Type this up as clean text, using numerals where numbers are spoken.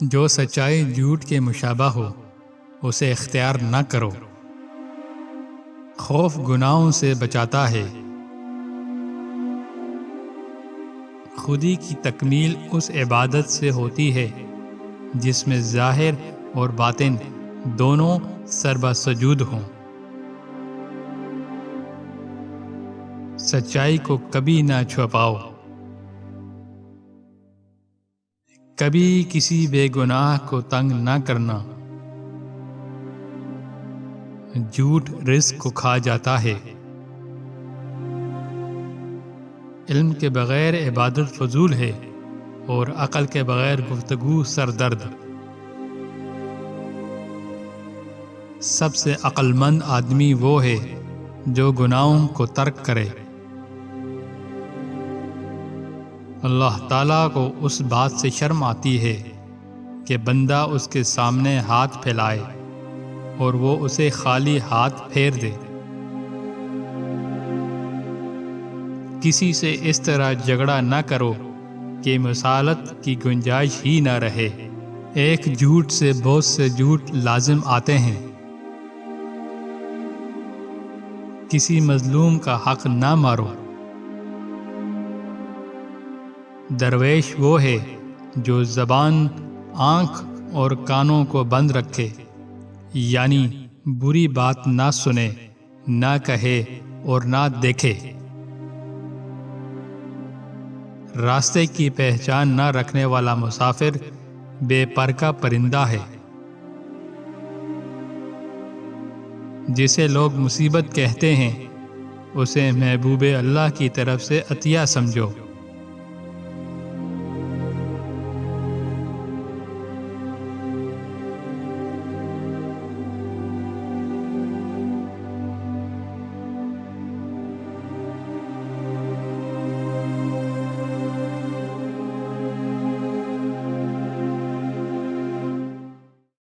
جو سچائی جھوٹ کے مشابہ ہو اسے اختیار نہ کرو۔ خوف گناہوں سے بچاتا ہے۔ خودی کی تکمیل اس عبادت سے ہوتی ہے جس میں ظاہر اور باطن دونوں سربا سجود ہوں۔ سچائی کو کبھی نہ چھپاؤ۔ کبھی کسی بے گناہ کو تنگ نہ کرنا۔ جھوٹ رزق کو کھا جاتا ہے۔ علم کے بغیر عبادت فضول ہے اور عقل کے بغیر گفتگو سر درد۔ سب سے عقل مند آدمی وہ ہے جو گناہوں کو ترک کرے۔ اللہ تعالیٰ کو اس بات سے شرم آتی ہے کہ بندہ اس کے سامنے ہاتھ پھیلائے اور وہ اسے خالی ہاتھ پھیر دے۔ کسی سے اس طرح جھگڑا نہ کرو کہ مصالحت کی گنجائش ہی نہ رہے۔ ایک جھوٹ سے بہت سے جھوٹ لازم آتے ہیں۔ کسی مظلوم کا حق نہ مارو۔ درویش وہ ہے جو زبان، آنکھ اور کانوں کو بند رکھے، یعنی بری بات نہ سنے، نہ کہے اور نہ دیکھے۔ راستے کی پہچان نہ رکھنے والا مسافر بے پر کا پرندہ ہے۔ جسے لوگ مصیبت کہتے ہیں اسے محبوب اللہ کی طرف سے عطیہ سمجھو۔